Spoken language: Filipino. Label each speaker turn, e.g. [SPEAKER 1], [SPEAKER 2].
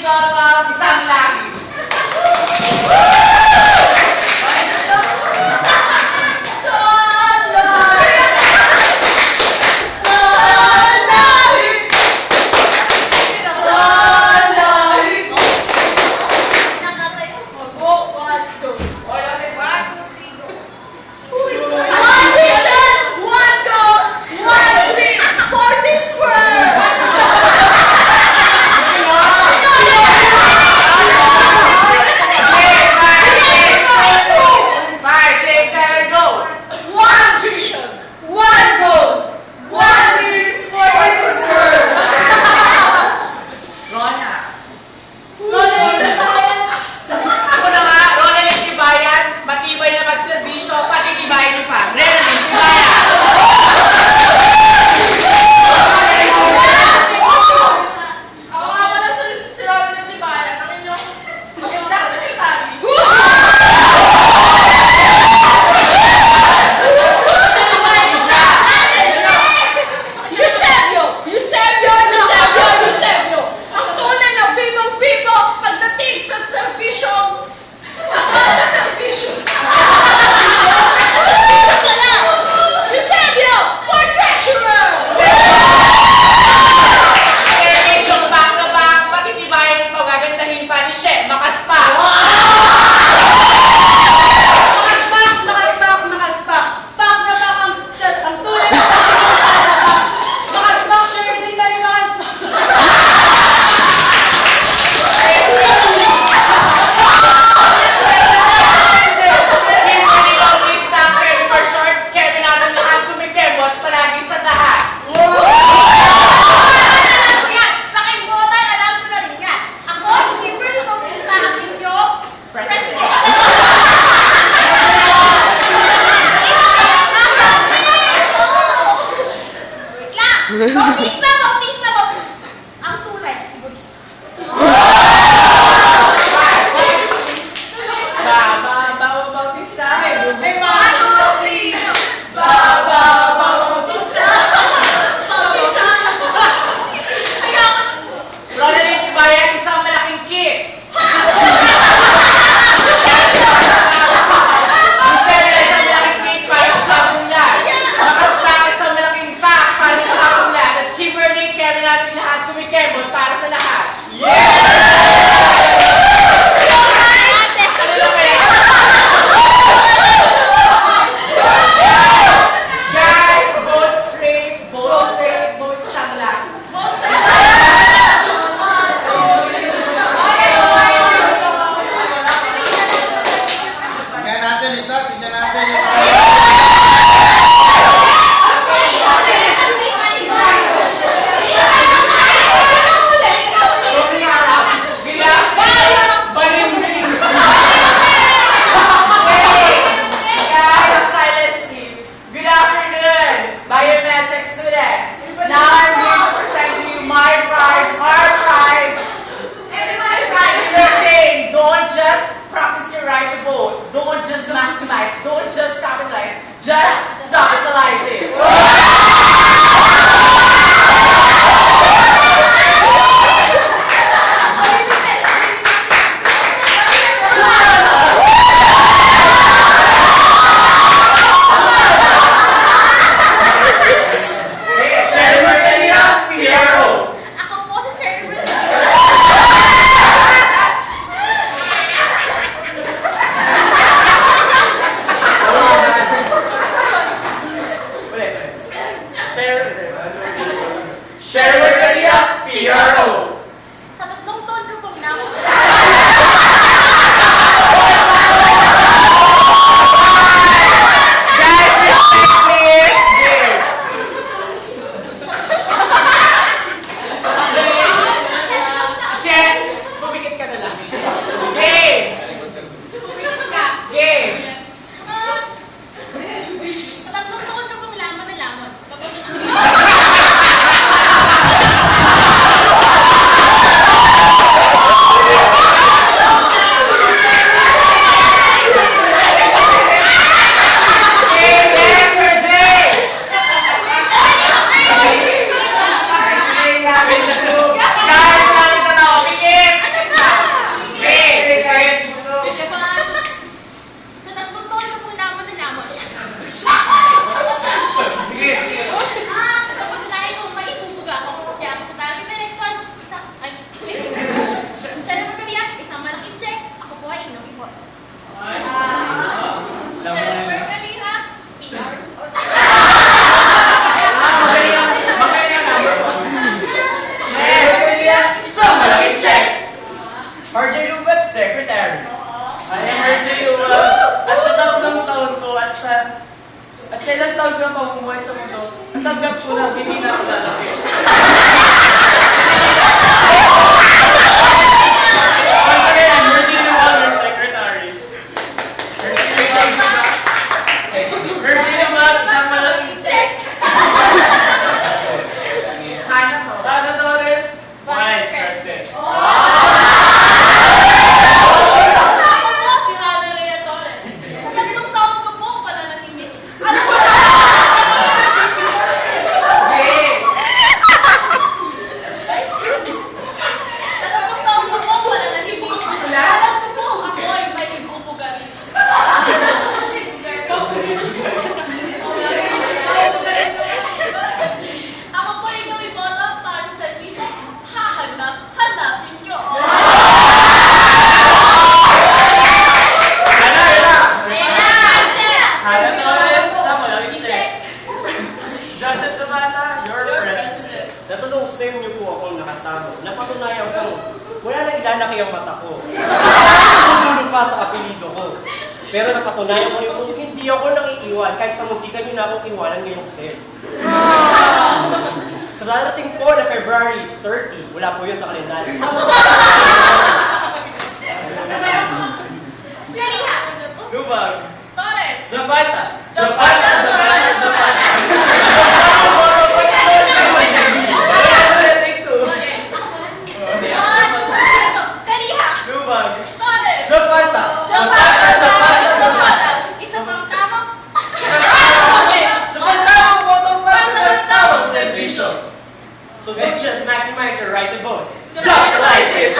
[SPEAKER 1] Soto, isang langit.
[SPEAKER 2] Bautista! Bautista! Bautista! Ang tunay, si Bautista.
[SPEAKER 1] Bautista. Bautista. Ronaldin Tibayan, isang malaking kit. Lucero, isang malaking cake para sa bagong yan. Makaspak, isang malaking pack para sa bagong yan. At Kimber, Sa ilang taon ka pamumuhay sa mundo, natanggap ko na hindi na ako lalaki. Once again, Virginia Waller, Secretary. Virginia Waller, isang malaking
[SPEAKER 2] Check!
[SPEAKER 1] Hana to. Hana Torres, Vice President.
[SPEAKER 2] Ako po si Hana Rhea Torres. Sa 3 taon ko po pananatili. Alam mo na!
[SPEAKER 1] Sige.
[SPEAKER 2] Sa 3 taon ko po pananatili. Alam ko po ako ay may ibubugarin. Ako po ay bumiboto para sa serbisyo. Hanapin niyo.
[SPEAKER 1] Hana Torres, isang malaking check. Joseph Zapata, your president.
[SPEAKER 3] Natulong sa inyo po akong nakasama. Napatunayan ko, wala na ilalaki ang mata ko. Tumulo pa sa apelido ko. Pero napatunayan ko rin kung hindi ako nangiiwan kahit pamutikan nyo na akong iwanan ngayong SEM. Sa darating po na February 30, wala po yun sa kalendaryo.
[SPEAKER 2] Kaliha!
[SPEAKER 3] Lubag,
[SPEAKER 2] Torres!
[SPEAKER 3] Zapata,
[SPEAKER 1] Zapata, Zapata, Zapata.
[SPEAKER 2] Kaliha!
[SPEAKER 3] Lubag,
[SPEAKER 2] Torres!
[SPEAKER 3] Zapata,
[SPEAKER 2] Zapata! Zapata! Isa pang tama?
[SPEAKER 3] sa pagtawang botong para sa
[SPEAKER 2] Pagtawang
[SPEAKER 3] servisyo. So don't just maximize your right to vote.
[SPEAKER 1] Socialize it!